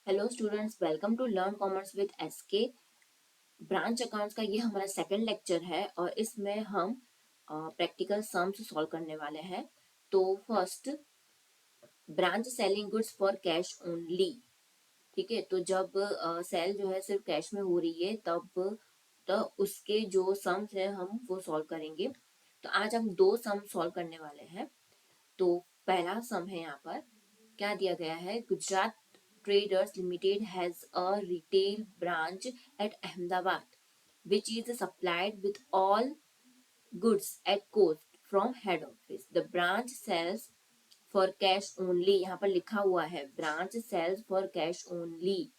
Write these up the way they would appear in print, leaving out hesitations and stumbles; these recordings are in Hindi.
Hello students, welcome to learn commerce with SK. Branch accounts का ये हमारा सेकंड लेक्चर है और इसमें हम प्रैक्टिकल सम्स सॉल्व करने वाले हैं। तो first, branch selling goods for cash only. ठीक है, तो जब सेल जो है सिर्फ कैश में हो रही है तब तो उसके जो सम्स है हम वो सॉल्व करेंगे। तो आज हम दो सम सॉल्व करने वाले हैं। तो पहला सम है, यहाँ पर क्या दिया गया है, Gujarat traders limited has a retail branch at Ahmedabad which is supplied with all goods at cost from head office. The branch sells for cash only. यहाँ पर लिखा हुआ है branch sells for cash only.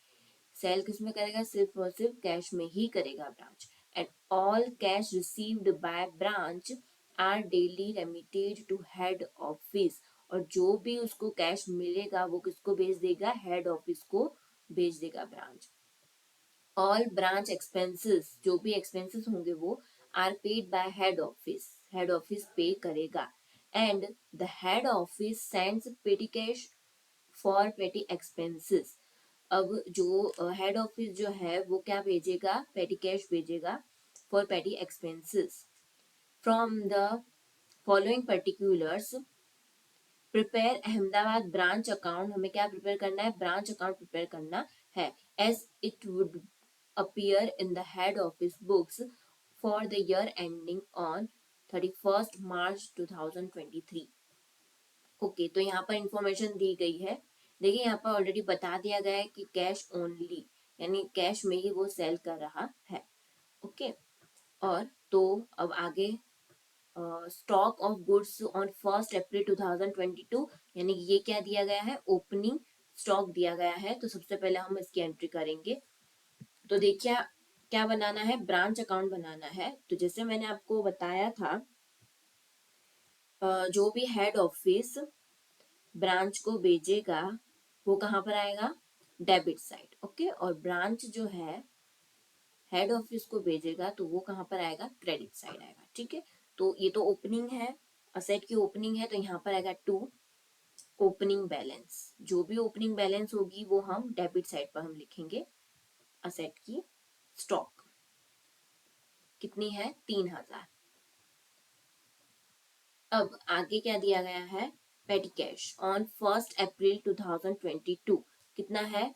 Sale किसमें करेगा, सिर्फ और सिर्फ कैश में ही करेगा branch. And all cash received by branch are daily remitted to head office. और जो भी उसको कैश मिलेगा वो किसको भेज देगा, हेड ऑफिस को भेज देगा ब्रांच। ऑल ब्रांच एक्सपेंसेस, जो भी एक्सपेंसेस होंगे वो are paid by head office, head office pay करेगा। And the head office sends petty cash for petty expenses. अब जो हेड ऑफिस जो है वो क्या भेजेगा, पेटी कैश भेजेगा for petty expenses. From the following particulars prepare Ahmedabad branch account. हमें क्या प्रिपेयर करना है, ब्रांच अकाउंट प्रिपेयर करना है as it would appear in the head office books for the year ending on 31 March 2023। Okay, तो यहाँ पर इंफॉर्मेशन दी गई है। देखिए यहाँ पर ऑलरेडी बता दिया गया है कि कैश ओनली, यानी कैश में ही वो सेल कर रहा है। ओके, और तो अब आगे स्टॉक ऑफ गुड्स ऑन 1 अप्रैल 2022, यानी ये क्या दिया गया है, ओपनिंग स्टॉक दिया गया है। तो सबसे पहले हम इसकी एंट्री करेंगे। तो देखिए क्या बनाना है, ब्रांच अकाउंट बनाना है। तो जैसे मैंने आपको बताया था, जो भी हेड ऑफिस ब्रांच को भेजेगा वो कहाँ पर आएगा, डेबिट साइड। ओके, और ब्रांच जो है हेड ऑफिस को भेजेगा तो वो कहाँ पर आएगा, क्रेडिट साइड आएगा। ठीक है, तो ये तो ओपनिंग है, असेट की ओपनिंग है, तो यहाँ पर आएगा टू ओपनिंग बैलेंस। जो भी ओपनिंग बैलेंस होगी वो हम डेबिट साइड पर हम लिखेंगे। असेट की स्टॉक कितनी है, 3,000। अब आगे क्या दिया गया है, पेटी कैश ऑन 1 अप्रैल 2022 कितना है,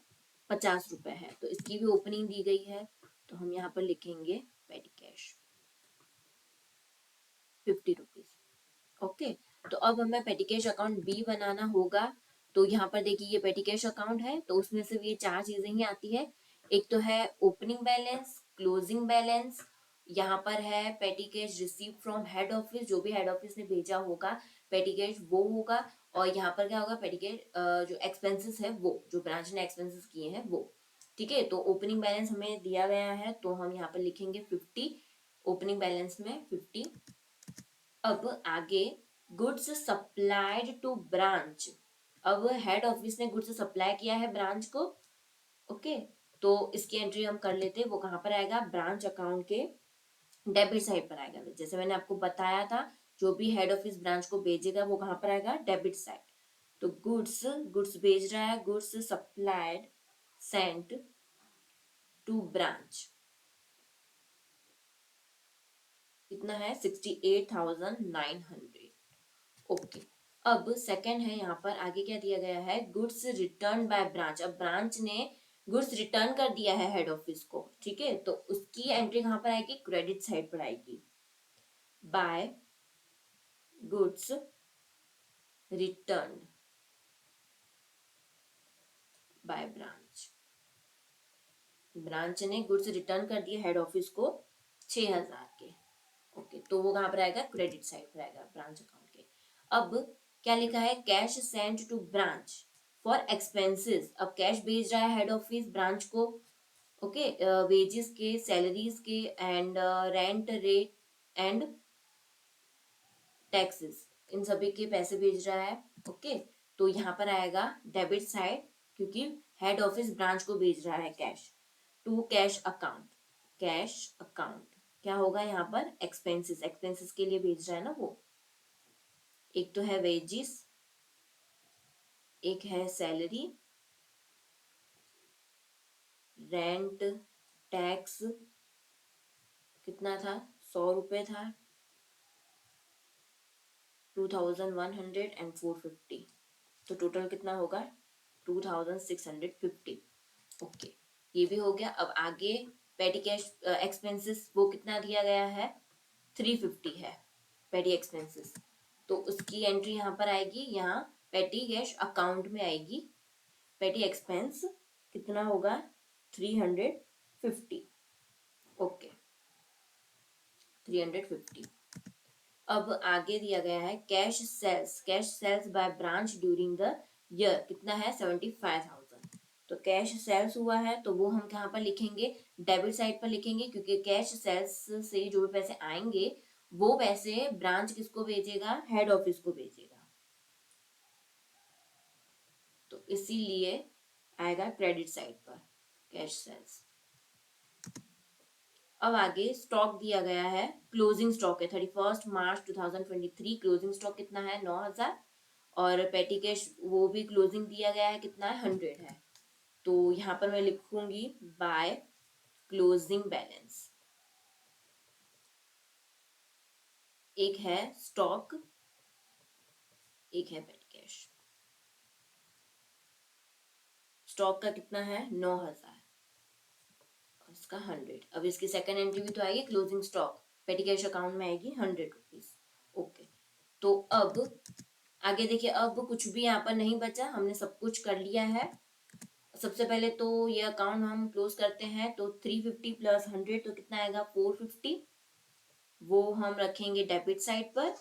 50 रुपए है। तो इसकी भी ओपनिंग दी गई है, तो हम यहाँ पर लिखेंगे पेटी कैश 50 रुपीज। ओके, तो अब हमें पेटी कैश अकाउंट बी बनाना होगा। तो यहाँ पर देखिए ये पेटी कैश अकाउंट है, तो उसमें सिर्फ ये चार चीजें ही आती है। एक तो है ओपनिंग बैलेंस, क्लोजिंग बैलेंस, यहाँ पर है पेटी cash receive from head office, जो भी हेड ऑफिस ने भेजा होगा पेटी कैश वो होगा। और यहाँ पर क्या होगा, पेटी कैश जो एक्सपेंसेस है वो, जो ब्रांच ने एक्सपेंसेस किए हैं वो। ठीक है, तो ओपनिंग बैलेंस हमें दिया गया है तो हम यहाँ पर लिखेंगे 50, ओपनिंग बैलेंस में 50। अब आगे गुड्स सप्लाइड टू ब्रांच। अब हेड ऑफिस ने गुड्स सप्लाई किया है ब्रांच को। ओके, तो इसकी एंट्री हम कर लेते हैं। वो कहाँ पर आएगा, ब्रांच अकाउंट के डेबिट साइड पर आएगा। जैसे मैंने आपको बताया था, जो भी हेड ऑफिस ब्रांच को भेजेगा वो कहाँ पर आएगा, डेबिट साइड। तो गुड्स गुड्स भेज रहा है, goods supplied sent to branch कितना है, 68,900। ओके, अब सेकंड है, यहाँ पर आगे क्या दिया गया है, गुड्स रिटर्न बाय ब्रांच। अब ब्रांच ने गुड्स रिटर्न कर दिया है हेड ऑफिस को। ठीक है, तो उसकी एंट्री कहाँ पर आएगी, क्रेडिट साइड पर आएगी। By goods return by branch, branch ने गुड्स रिटर्न कर दिए हेड ऑफिस को 6,000 के। ओके, तो वो कहाँ पर आएगा, क्रेडिट साइड पर आएगा ब्रांच अकाउंट के। अब क्या लिखा है, cash send to branch for expenses. अब कैश भेज रहा है हेड ऑफिस ब्रांच को। ओके, वेजेस के, सैलरीज के, and rent rate and taxes, इन सभी के पैसे भेज रहा है। ओके, तो यहाँ पर आएगा डेबिट साइड, क्योंकि हेड ऑफिस ब्रांच को भेज रहा है cash to cash account. Cash account क्या होगा यहाँ पर, एक्सपेंसेस, एक्सपेंसेस के लिए भेज रहा है ना वो। एक तो है वेजिस, एक है सैलरी, रेंट टैक्स कितना था, 100 रुपये था, 2100 एंड 450, तो टोटल कितना होगा 2650। ओके, ये भी हो गया। अब आगे पेटी कैश एक्सपेंसेस वो कितना दिया गया है, 350 है पेटी एक्सपेंसेस, तो उसकी एंट्री यहाँ पर आएगी, यहाँ पेटी कैश अकाउंट में आएगी। पेटी एक्सपेंस कितना होगा 350। ओके 350। अब आगे दिया गया है cash sales by branch during the year कितना है 75,000। तो कैश सेल्स हुआ है तो वो हम कहाँ पर लिखेंगे, डेबिट साइड पर लिखेंगे, क्योंकि कैश सेल्स से जो भी पैसे आएंगे वो पैसे ब्रांच किसको भेजेगा, हेड ऑफिस को भेजेगा, तो इसीलिए आएगा क्रेडिट साइड पर कैश सेल्स। अब आगे स्टॉक दिया गया है, क्लोजिंग स्टॉक है 31 मार्च 2023, क्लोजिंग स्टॉक कितना है 9000, और पेटी कैश वो भी क्लोजिंग दिया गया है कितना है 100 है। तो यहाँ पर मैं लिखूंगी बाय क्लोजिंग बैलेंस। एक है स्टॉक, एक है पेटी कैश। स्टॉक का कितना है 9000, इसका 100। अब इसकी सेकंड एंट्री भी तो आएगी क्लोजिंग स्टॉक, पेटी कैश अकाउंट में आएगी 100 रुपीज। ओके, तो अब आगे देखिए, अब कुछ भी यहाँ पर नहीं बचा, हमने सब कुछ कर लिया है। सबसे पहले तो ये अकाउंट हम क्लोज करते हैं, तो 350 प्लस 100 तो कितना आएगा 450, वो हम रखेंगे डेबिट साइड पर,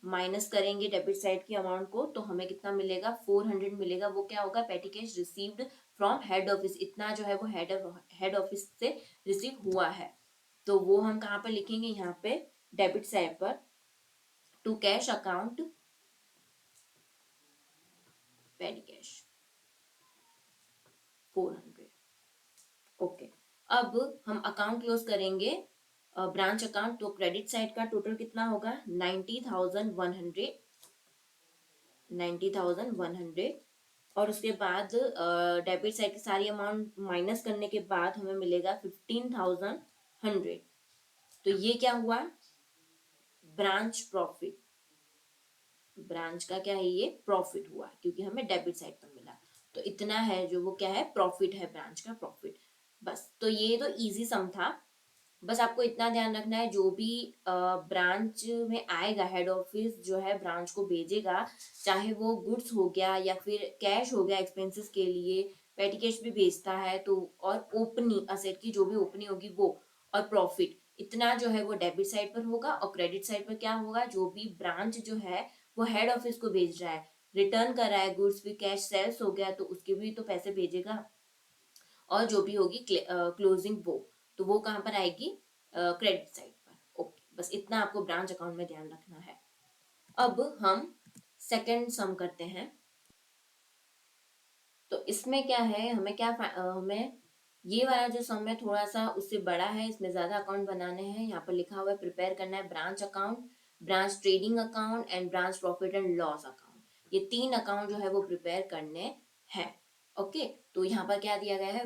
माइनस करेंगे डेबिट साइड की अमाउंट को, तो हमें कितना मिलेगा 400 मिलेगा। वो क्या होगा, पेटी cash received from head office, इतना जो है वो हेड ऑफिस से रिसीव हुआ है, तो वो हम कहाँ पर लिखेंगे, यहाँ पे डेबिट साइड पर, to cash account petty cash 400। Okay, अब हम अकाउंट क्लोज करेंगे ब्रांच अकाउंट, तो क्रेडिट साइड का टोटल कितना होगा 90,100, 90,100, और उसके बाद डेबिट साइड की सारी अमाउंट माइनस करने के बाद हमें मिलेगा 15,100। तो ये क्या हुआ, ब्रांच प्रॉफिट, ब्रांच का क्या है ये प्रॉफिट हुआ, क्योंकि हमें डेबिट साइड पर मिला, तो इतना है जो वो क्या है प्रॉफिट है, ब्रांच का प्रॉफिट। बस, तो ये तो इजी सम था। बस आपको इतना ध्यान रखना है, जो भी ब्रांच में आएगा हेड ऑफिस जो है ब्रांच को भेजेगा, चाहे वो गुड्स हो गया या फिर कैश हो गया एक्सपेंसेस के लिए, पेटी कैश भी भेजता है, तो और ओपनिंग असेट की जो भी ओपनिंग होगी वो, और प्रॉफिट, इतना जो है वो डेबिट साइड पर होगा, और क्रेडिट साइड पर क्या होगा, जो भी ब्रांच जो है वो हेड ऑफिस को भेज रहा है, रिटर्न कर रहा है गुड्स भी, कैश सेल्स हो गया तो उसके भी तो पैसे भेजेगा, और जो भी होगी क्लोजिंग वो, तो वो कहाँ पर आएगी क्रेडिट साइड पर। ओके, बस इतना आपको ब्रांच अकाउंट में ध्यान रखना है। अब हम सेकंड सम करते हैं, तो इसमें क्या है, हमें क्या हमें ये वाला जो सम है थोड़ा सा उससे बड़ा है, इसमें ज्यादा अकाउंट बनाने हैं। यहाँ पर लिखा हुआ है प्रिपेयर करना है branch account, branch trading account and branch profit and loss account, ये 3 अकाउंट जो है वो प्रिपेयर करने हैं। ओके, तो यहाँ पर क्या दिया गया है,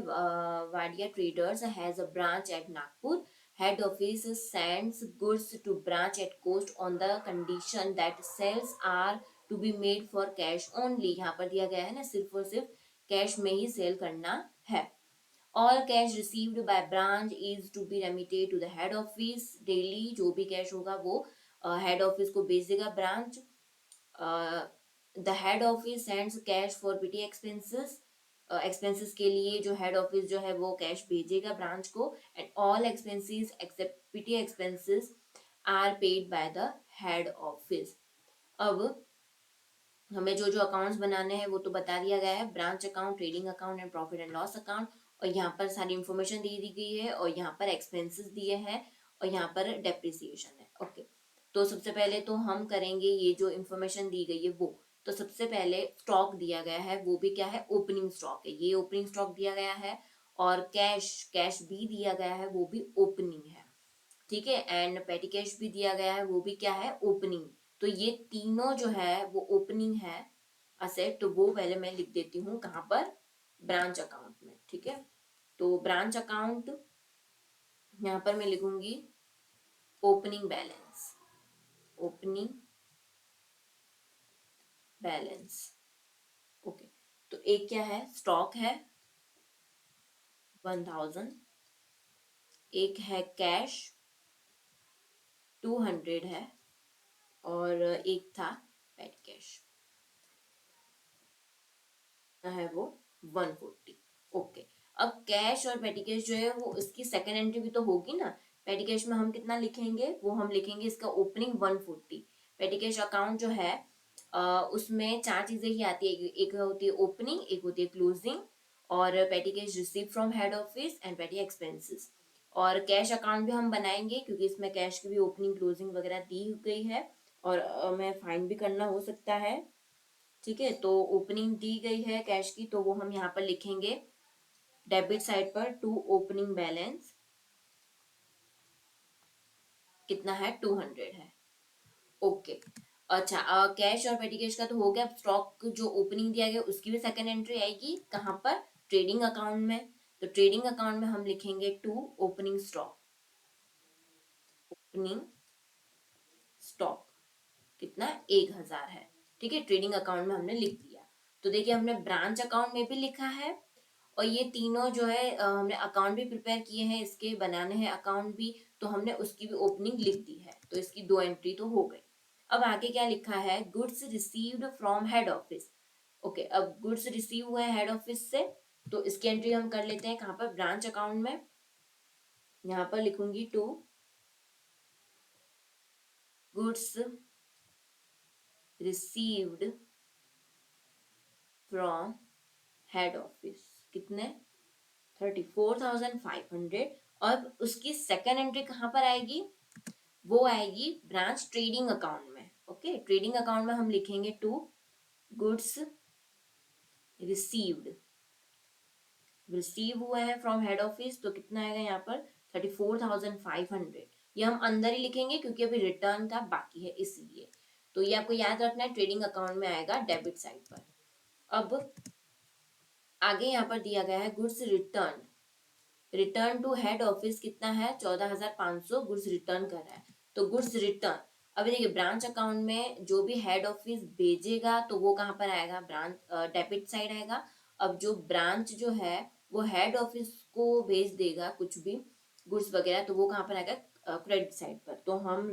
Wadia traders has a branch at Nagpur, head office sends goods to branch at cost on the condition that sales are to be made for cash only. यहाँ पर दिया गया है ना, सिर्फ और सिर्फ कैश में ही सेल करना है। All cash received by branch is to be remitted to the head office daily, जो भी कैश होगा वो हेड ऑफिस को भेज देगा branch. The head office sends cash for PT expenses, expenses के लिए जो हेड ऑफिस जो है वो कैश भेजेगा ब्रांच को, and all expenses except petty expenses are paid by the head office. अब हमें जो जो अकाउंट्स बनाने हैं वो तो बता दिया गया है, branch account, trading account and profit and loss account, और यहाँ पर सारी इंफॉर्मेशन दी गई है, और यहाँ पर एक्सपेंसेस दिए हैं, और यहाँ पर डेप्रिसिएशन है। ओके, तो सबसे पहले तो हम करेंगे ये जो इंफॉर्मेशन दी गई है वो, तो सबसे पहले स्टॉक दिया गया है, वो भी क्या है ओपनिंग स्टॉक है, ये ओपनिंग स्टॉक दिया गया है, और कैश कैश भी दिया गया है, वो भी ओपनिंग है, ठीक है, एंड पेटी कैश भी दिया गया है, वो भी क्या है ओपनिंग। तो ये तीनों जो है वो ओपनिंग है असेट, तो वो पहले मैं लिख देती हूँ कहाँ पर, ब्रांच अकाउंट में, ठीक है। तो ब्रांच अकाउंट यहाँ पर मैं लिखूंगी opening balance, opening balance. Okay, तो एक क्या है, स्टॉक है 1000, एक है कैश 200 है, और एक था पेटी कैश है वो 140। ओके, अब कैश और पेटी कैश जो है वो इसकी सेकेंड एंट्री भी तो होगी ना। पेटी कैश में हम कितना लिखेंगे, वो हम लिखेंगे इसका ओपनिंग 140। पेटी कैश अकाउंट जो है उसमें चार चीजें ही आती है, एक होती है ओपनिंग, एक होती है क्लोजिंग, और पेटी cash receive from head office and पेटी एक्सपेंसेस। और कैश अकाउंट भी हम बनाएंगे क्योंकि इसमें कैश की भी ओपनिंग क्लोजिंग वगैरह दी गई है, और मैं फाइन भी करना हो सकता है। ठीक है, तो ओपनिंग दी गई है कैश की, तो वो हम यहाँ पर लिखेंगे डेबिट साइड पर टू ओपनिंग बैलेंस कितना है 200 है। ओके, अच्छा कैश और पेटी कैश का तो हो गया। अब स्टॉक जो ओपनिंग दिया गया उसकी भी सेकंड एंट्री आएगी कहाँ पर, ट्रेडिंग अकाउंट में। तो ट्रेडिंग अकाउंट में हम लिखेंगे to opening stock, opening stock कितना 1000 है। ठीक है, ट्रेडिंग अकाउंट में हमने लिख दिया। तो देखिए हमने ब्रांच अकाउंट में भी लिखा है, और ये तीनों जो है हमने अकाउंट भी प्रिपेयर किए हैं, इसके बनाने हैं अकाउंट भी, तो हमने उसकी भी ओपनिंग लिख दी है। तो इसकी दो एंट्री तो हो गई। अब आगे क्या लिखा है, goods received from head office. Okay, अब गुड्स रिसीव हुए हेड ऑफिस से, तो इसकी एंट्री हम कर लेते हैं कहाँ पर, ब्रांच अकाउंट में। यहाँ पर लिखूंगी to goods received from head office कितने 34,500। और उसकी सेकेंड एंट्री कहाँ पर आएगी, वो आएगी ब्रांच ट्रेडिंग अकाउंट में। ओके, ट्रेडिंग अकाउंट में हम लिखेंगे टू गुड्स रिसीव्ड, रिसीव हुआ है फ्रॉम हेड ऑफिस, तो कितना आएगा यहाँ पर 34,500। ये हम अंदर ही लिखेंगे क्योंकि अभी रिटर्न का बाकी है इसीलिए। तो ये आपको याद रखना है, ट्रेडिंग अकाउंट में आएगा डेबिट साइड पर। अब आगे यहाँ पर दिया गया है goods return, return to head office कितना है 14,500 गुड्स रिटर्न कर रहा है। तो गुड्स रिटर्न, अभी देखिए ब्रांच अकाउंट में जो भी हेड ऑफिस भेजेगा तो वो कहाँ पर आएगा, ब्रांच डेबिट साइड आएगा। अब जो ब्रांच जो है वो हेड ऑफिस को भेज देगा कुछ भी गुड्स वगैरह, तो वो कहाँ पर आएगा, क्रेडिट साइड पर। तो हम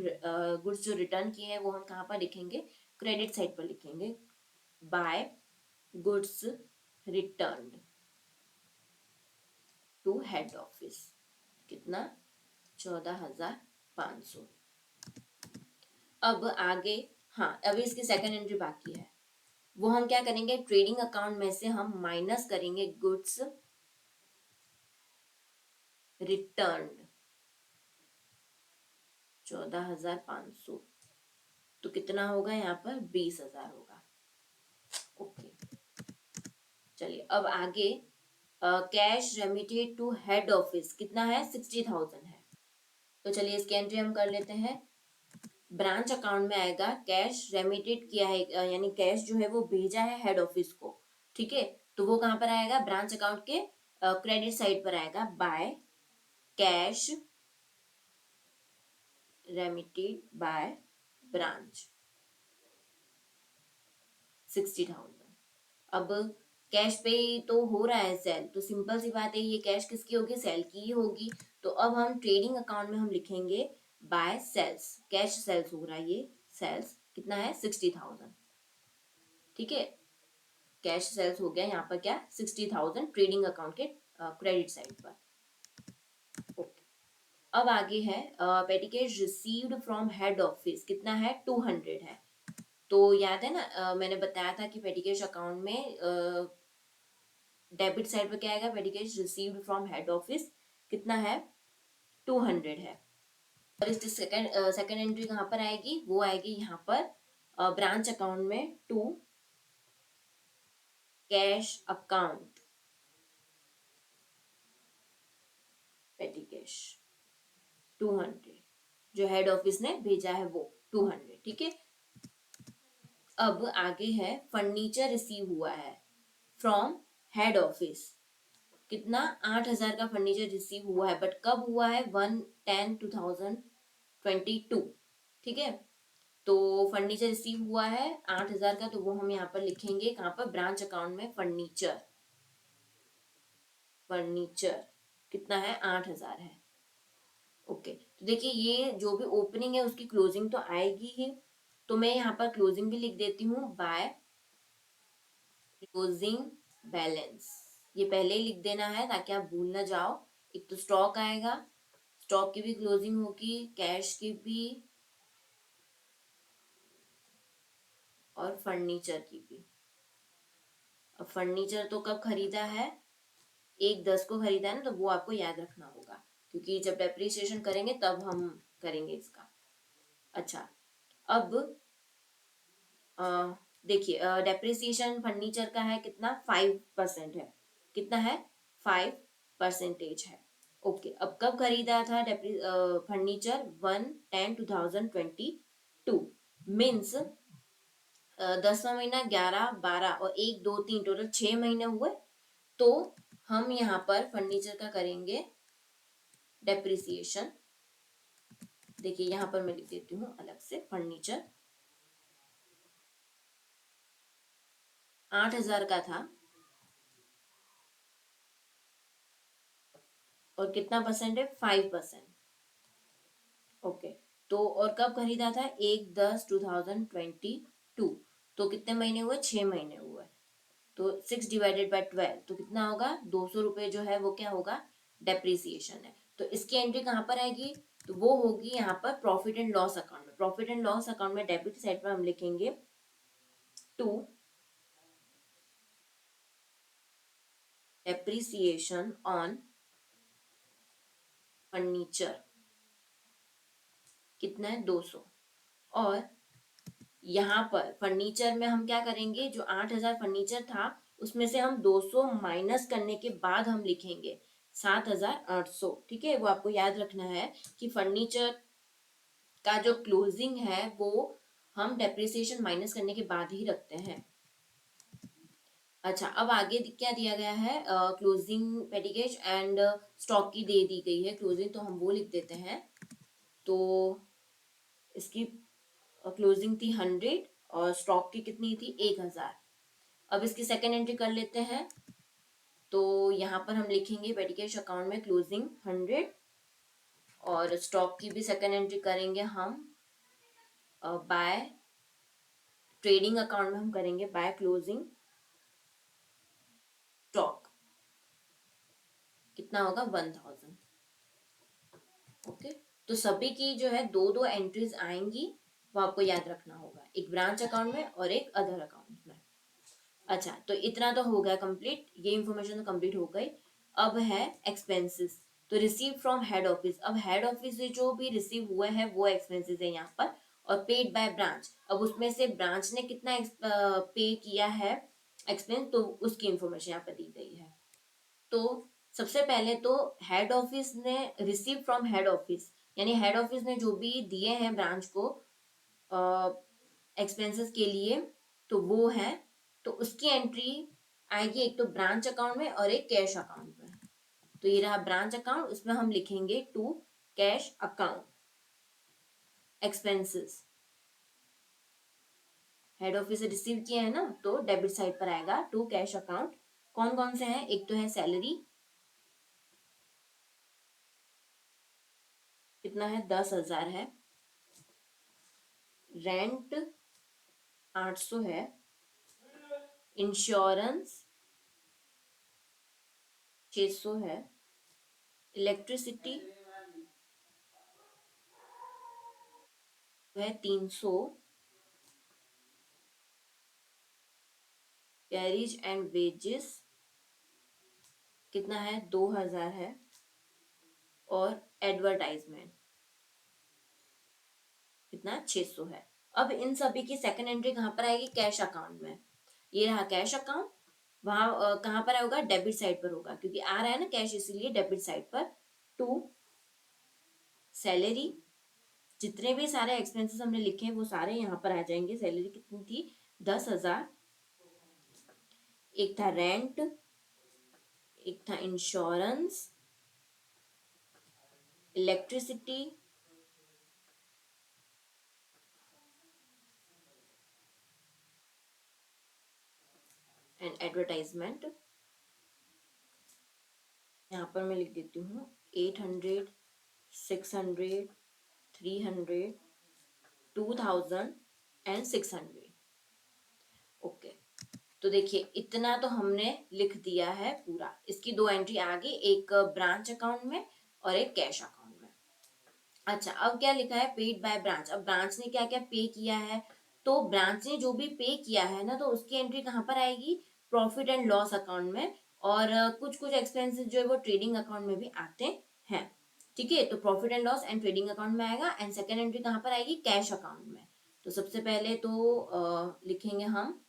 गुड्स जो रिटर्न किए हैं वो हम कहाँ पर लिखेंगे, क्रेडिट साइड पर लिखेंगे, by goods return to head office कितना 14,500। अब आगे, हाँ अभी इसकी सेकंड एंट्री बाकी है, वो हम क्या करेंगे, ट्रेडिंग अकाउंट में से हम माइनस करेंगे गुड्स रिटर्न 14,500, तो कितना होगा यहाँ पर 20,000 होगा। ओके, चलिए अब आगे cash remitted to head office कितना है 60,000 है। तो चलिए इसकी एंट्री हम कर लेते हैं। ब्रांच अकाउंट में आएगा कैश रेमिटेड किया है, यानी कैश जो है वो भेजा है हेड ऑफिस को। ठीक है, तो वो कहां पर आएगा, ब्रांच अकाउंट के क्रेडिट साइड पर आएगा, by cash remitted by branch 60,000। अब कैश पे तो हो रहा है सेल, तो सिंपल सी बात है ये कैश किसकी होगी, सेल की ही होगी। तो अब हम ट्रेडिंग अकाउंट में हम लिखेंगे बाय सेल्स, कैश सेल्स हो रहा है ये, सेल्स कितना है 60,000। ठीक है, कैश सेल्स हो गया यहाँ पर क्या 60,000 ट्रेडिंग अकाउंट के क्रेडिट साइड पर। ओके, अब आगे है पेटी cash received from head office कितना है 200 है। तो याद है ना मैंने बताया था कि पेटी कैश अकाउंट में डेबिट साइड पर क्या आएगा, पेटी cash received from head office कितना है 200 है। और इसकी सेकंड एंट्री कहाँ पर आएगी, वो आएगी यहाँ पर ब्रांच अकाउंट में to cash account petty cash 200, जो हेड ऑफिस ने भेजा है वो 200। ठीक है, अब आगे है फर्नीचर रिसीव हुआ है फ्रॉम हेड ऑफिस, कितना 8,000 का फर्नीचर रिसीव हुआ है, बट कब हुआ है? 1/10/2022। ठीक है, तो फर्नीचर रिसीव हुआ है 8,000 का, तो वो हम यहाँ पर लिखेंगे कहाँ पर? ब्रांच अकाउंट में फर्नीचर। फर्नीचर कितना है? 8,000 है। ओके, तो देखिए ये जो भी ओपनिंग है उसकी क्लोजिंग तो आएगी ही, तो मैं यहाँ पर क्लोजिंग भी लिख देती हूँ बाय क्लोजिंग बैलेंस। ये पहले ही लिख देना है ताकि आप भूल ना जाओ। एक तो स्टॉक आएगा, स्टॉक की भी क्लोजिंग होगी, कैश की भी, और फर्नीचर की भी। अब फर्नीचर तो कब खरीदा है? 1/10 को खरीदा है ना, तो वो आपको याद रखना होगा, क्योंकि जब डेप्रिसिएशन करेंगे तब हम करेंगे इसका। अच्छा, अब देखिए डेप्रिसिएशन फर्नीचर का है कितना? 5% है। कितना है? 5% है। ओके, अब कब खरीदा था फर्नीचर? 1/10/2022 मीन्स 10वां महीना, 11, 12 और 1, 2, 3 टोटल 6 महीने हुए। तो हम यहाँ पर फर्नीचर का करेंगे डेप्रिसिएशन। देखिए यहाँ पर मैं लिख देती हूँ अलग से, फर्नीचर 8,000 का था, और कितना परसेंट है? 5%। ओके, तो और कब खरीदा था? 1/10/2022। तो कितने महीने हुए? 6 महीने हुए। तो 6/12 तो कितना होगा? 200 रुपये जो है वो क्या होगा? डेप्रिसिएशन है। तो इसकी एंट्री कहाँ पर आएगी? तो वो होगी यहाँ पर प्रॉफिट एंड लॉस अकाउंट में। प्रॉफिट एंड लॉस अकाउंट में डेबिट साइड पर हम लिखेंगे टू डेप्रिसिएशन ऑन फर्नीचर। कितना है? 200। और यहाँ पर फर्नीचर में हम क्या करेंगे? जो 8,000 फर्नीचर था उसमें से हम 200 माइनस करने के बाद हम लिखेंगे 7,800। ठीक है, वो आपको याद रखना है कि फर्नीचर का जो क्लोजिंग है वो हम डेप्रिसिएशन माइनस करने के बाद ही रखते हैं। अच्छा, अब आगे क्या दिया गया है? क्लोजिंग पेटिकेज एंड स्टॉक की दे दी गई है क्लोजिंग, तो हम वो लिख देते हैं। तो इसकी क्लोजिंग थी 100 और स्टॉक की कितनी थी? 1,000। अब इसकी सेकेंड एंट्री कर लेते हैं। तो यहाँ पर हम लिखेंगे पेटिकेज अकाउंट में क्लोजिंग 100, और स्टॉक की भी सेकेंड एंट्री करेंगे हम बाय ट्रेडिंग अकाउंट में हम करेंगे बाय क्लोजिंग स्टॉक। कितना होगा? 1,000। ओके, तो सभी की जो है दो दो एंट्रीज आएंगी, वो आपको याद रखना होगा, एक ब्रांच अकाउंट में और एक अदर अकाउंट में। अच्छा, तो इतना तो हो गया कंप्लीट, ये इंफॉर्मेशन तो कंप्लीट हो गई। अब है एक्सपेंसेस। तो रिसीव फ्रॉम हेड ऑफिस। अब हेड ऑफिस से जो भी रिसीव हुए हैं वो एक्सपेंसेस है यहाँ पर, और पेड बाय ब्रांच। अब उसमें से ब्रांच ने कितना पे किया है एक्सपेंस, तो उसकी इंफॉर्मेशन यहाँ पर दी गई है। तो सबसे पहले तो हेड ऑफिस ने रिसीव फ्रॉम हेड ऑफिस, यानी हेड ऑफिस ने जो भी दिए हैं ब्रांच को एक्सपेंसेस के लिए, तो वो है, तो उसकी एंट्री आएगी एक तो ब्रांच अकाउंट में और एक कैश अकाउंट में। तो ये रहा ब्रांच अकाउंट, उसमें हम लिखेंगे to cash account expenses. Head office से रिसीव किया है ना, तो डेबिट साइड पर आएगा टू कैश अकाउंट। कौन कौन से हैं? एक तो है सैलरी, कितना है? 10,000 है। रेंट 800 है। इंश्योरेंस 600 है। इलेक्ट्रिसिटी है 300। कैरिज एंड वेजेस कितना है? 2,000 है। और एडवर्टाइजमेंट कितना? 600 है। अब इन सभी की सेकंड एंट्री कहाँ पर आएगी? कैश अकाउंट में। ये रहा कैश अकाउंट, वहां कहाँ पर होगा? डेबिट साइड पर होगा, क्योंकि आ रहा है ना कैश, इसीलिए डेबिट साइड पर। टू सैलरी, जितने भी सारे एक्सपेंसेस हमने लिखे हैं वो सारे यहाँ पर आ जाएंगे। सैलरी कितनी थी? 10,000। एक था रेंट, एक था इंश्योरेंस, इलेक्ट्रिसिटी एंड एडवर्टाइजमेंट। यहाँ पर मैं लिख देती हूँ 800, 600, 300, 2000 एंड 600। ओके, तो देखिए इतना तो हमने लिख दिया है पूरा। इसकी दो एंट्री आ गई, एक ब्रांच अकाउंट में और एक कैश अकाउंट में। अच्छा, अब क्या लिखा है, पेड बाय ब्रांच। अब ब्रांच ने क्या क्या पे किया है, तो ब्रांच ने जो भी पे किया है ना, तो उसकी एंट्री कहाँ पर आएगी, प्रॉफिट एंड लॉस अकाउंट में। और कुछ कुछ एक्सपेंसेस जो है वो ट्रेडिंग अकाउंट में भी आते हैं। ठीक है, तो profit and loss and trading account में आएगा, एंड सेकेंड एंट्री कहाँ पर आएगी, कैश अकाउंट में। तो सबसे पहले तो लिखेंगे हम,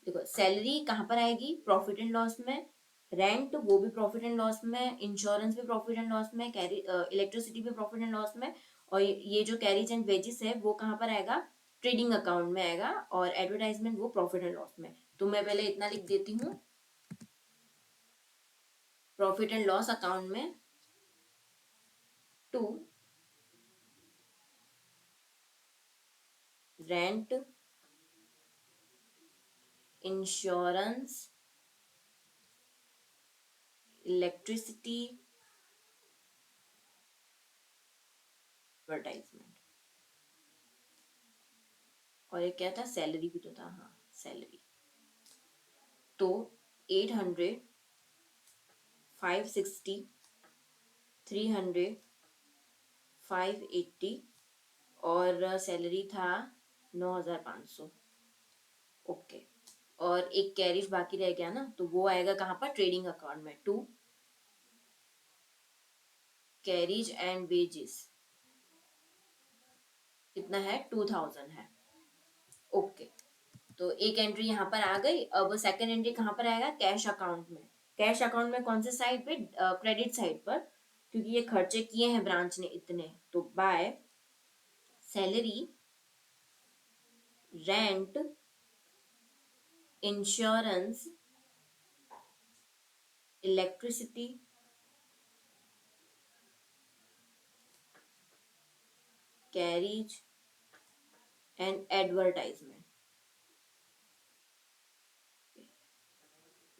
देखो सैलरी कहाँ पर आएगी, प्रॉफिट एंड लॉस में। रेंट वो भी प्रॉफिट एंड लॉस में, इंश्योरेंस भी प्रॉफिट एंड लॉस में, कैरी इलेक्ट्रिसिटी भी प्रॉफिट एंड लॉस में। और ये जो कैरीज एंड वेजेस है वो कहाँ पर आएगा, ट्रेडिंग अकाउंट में आएगा। और एडवर्टाइजमेंट वो प्रॉफिट एंड लॉस में। तो मैं पहले इतना लिख देती हूँ, प्रॉफिट एंड लॉस अकाउंट में to rent, insurance, electricity, advertisement. और ये क्या था, सैलरी भी तो था, हाँ सैलरी। तो 800, 560, 300, 580 और सैलरी था 9500। ओके, और एक कैरिज बाकी रह गया ना, तो वो आएगा कहाँ पर, ट्रेडिंग अकाउंट में। टू कैरिज एंड वेजेस कितना है, 2000 है। ओके, तो एक एंट्री यहाँ पर आ गई। अब सेकंड एंट्री कहाँ पर आएगा, कैश अकाउंट में। कैश अकाउंट में कौन से साइड पे, क्रेडिट साइड पर, क्योंकि ये खर्चे किए हैं ब्रांच ने इतने। तो by salary, rent, insurance, electricity, carries and advertisement.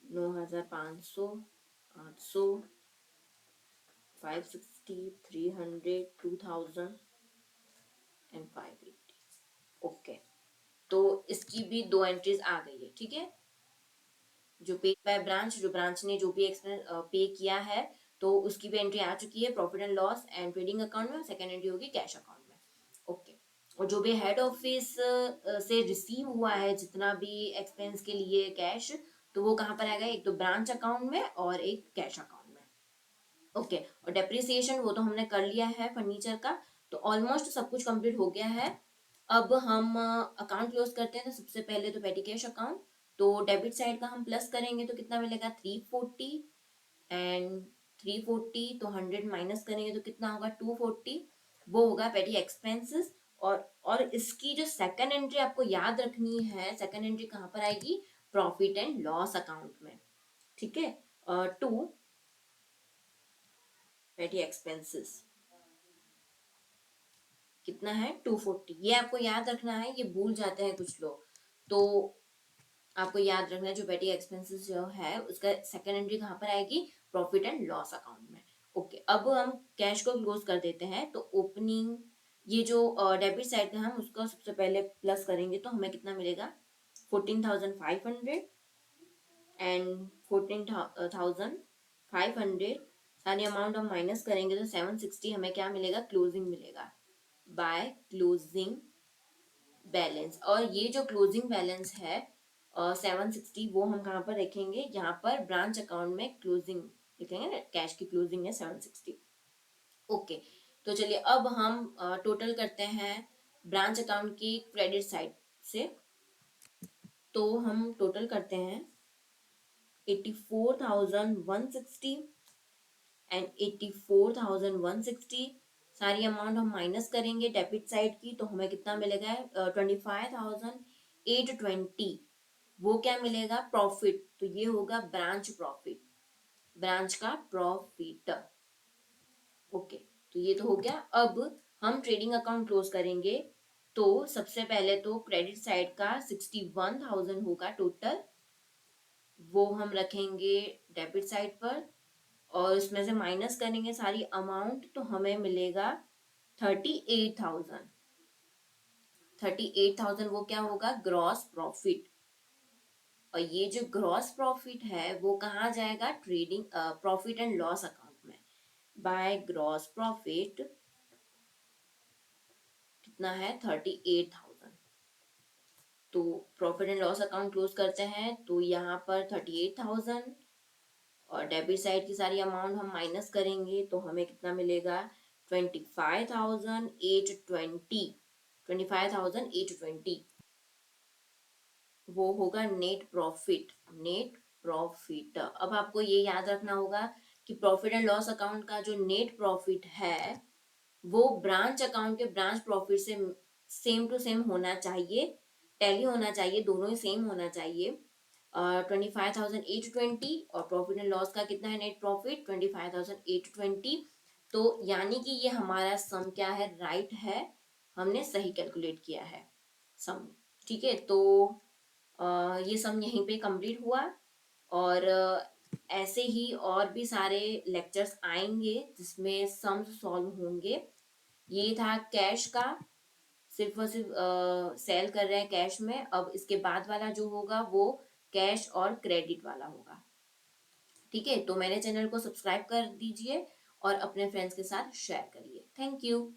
9500, 800, 560, 300, 2000 and 580। Okay, तो इसकी भी दो एंट्रीज आ गई है। ठीक है, जो पे बाय ब्रांच, जो ब्रांच ने जो भी एक्सपेंस पे किया है, तो उसकी भी एंट्री आ चुकी है profit and loss and trading account में। सेकेंड एंट्री होगी कैश अकाउंट में। ओके, और जो भी हेड ऑफिस से रिसीव हुआ है जितना भी एक्सपेंस के लिए कैश, तो वो कहाँ पर आएगा, एक तो ब्रांच अकाउंट में और एक कैश अकाउंट में। ओके, और डेप्रिसिएशन वो तो हमने कर लिया है फर्नीचर का। तो ऑलमोस्ट सब कुछ कंप्लीट हो गया है। अब हम अकाउंट क्लोज करते हैं। तो सबसे पहले तो पेटी कैश अकाउंट, तो डेबिट साइड का हम प्लस करेंगे तो कितना मिलेगा, 340। एंड 340 तो 100 माइनस करेंगे तो कितना होगा, 240। वो होगा पेटी एक्सपेंसेस। और इसकी जो सेकंड एंट्री आपको याद रखनी है, सेकंड एंट्री कहाँ पर आएगी, प्रॉफिट एंड लॉस अकाउंट में। ठीक है, टू पेटी एक्सपेंसेस कितना है, 240। ये आपको याद रखना है, ये भूल जाते हैं कुछ लोग। तो आपको याद रखना है, जो पेटी एक्सपेंसेस जो है उसका सेकंड एंट्री कहाँ पर आएगी, प्रॉफिट एंड लॉस अकाउंट में। ओके, अब हम कैश को क्लोज कर देते हैं। तो ओपनिंग, ये जो डेबिट साइड का हम उसको सबसे पहले प्लस करेंगे तो हमें कितना मिलेगा, 14,500 एंड 14,500। सारी अमाउंट हम माइनस करेंगे तो 760 हमें क्या मिलेगा, क्लोजिंग मिलेगा बाय क्लोजिंग बैलेंस। और ये जो क्लोजिंग बैलेंस है 760, वो हम कहाँ पर रखेंगे, यहाँ पर ब्रांच अकाउंट में क्लोजिंग लिखेंगे ना, कैश की क्लोजिंग है 760। ओके, तो चलिए अब हम टोटल करते हैं ब्रांच अकाउंट की क्रेडिट साइड से। तो हम टोटल करते हैं 84,160 एंड 84,160। सारी अमाउंट हम माइनस करेंगे डेबिट साइड की, तो हमें कितना मिलेगा, 25,820। वो क्या मिलेगा, प्रॉफिट। तो ये होगा ब्रांच प्रॉफिट। ब्रांच का प्रॉफिट। ओके, तो ये तो हो गया। अब हम ट्रेडिंग अकाउंट क्लोज करेंगे, तो सबसे पहले तो क्रेडिट साइड का 61,000 होगा टोटल, वो हम रखेंगे डेबिट साइड पर, और उसमें से माइनस करेंगे सारी अमाउंट, तो हमें मिलेगा 38,000। 38,000 वो क्या होगा, ग्रॉस प्रॉफिट। और ये जो ग्रॉस प्रॉफिट है वो कहाँ जाएगा, trading profit and loss account में। बाय ग्रॉस प्रॉफिट कितना है, 38,000। तो profit and loss account close करते हैं, तो यहाँ पर 38,000 और डेबिट साइड की सारी अमाउंट हम माइनस करेंगे, तो हमें कितना मिलेगा, 25,820। 25,820 वो होगा नेट प्रॉफिट। Net profit. अब आपको ये याद रखना होगा कि प्रॉफिट एंड लॉस अकाउंट का जो नेट प्रॉफिट है वो ब्रांच अकाउंट के ब्रांच प्रॉफिट से सेम टू सेम होना चाहिए, टैली होना चाहिए, दोनों ही सेम होना चाहिए। 25,820 और प्रॉफिट एंड लॉस का कितना है, नेट प्रॉफिट 25,820। तो यानी कि ये हमारा सम क्या है, राइट है, हमने सही कैलकुलेट किया है सम। ठीक है, तो ये सम यहीं पे कंप्लीट हुआ। और ऐसे ही और भी सारे लेक्चर्स आएंगे जिसमें सम्स सॉल्व होंगे। ये था कैश का, सिर्फ और सिर्फ सेल कर रहे हैं कैश में। अब इसके बाद वाला जो होगा वो कैश और क्रेडिट वाला होगा। ठीक है, तो मेरे चैनल को सब्सक्राइब कर दीजिए और अपने फ्रेंड्स के साथ शेयर करिए। Thank you.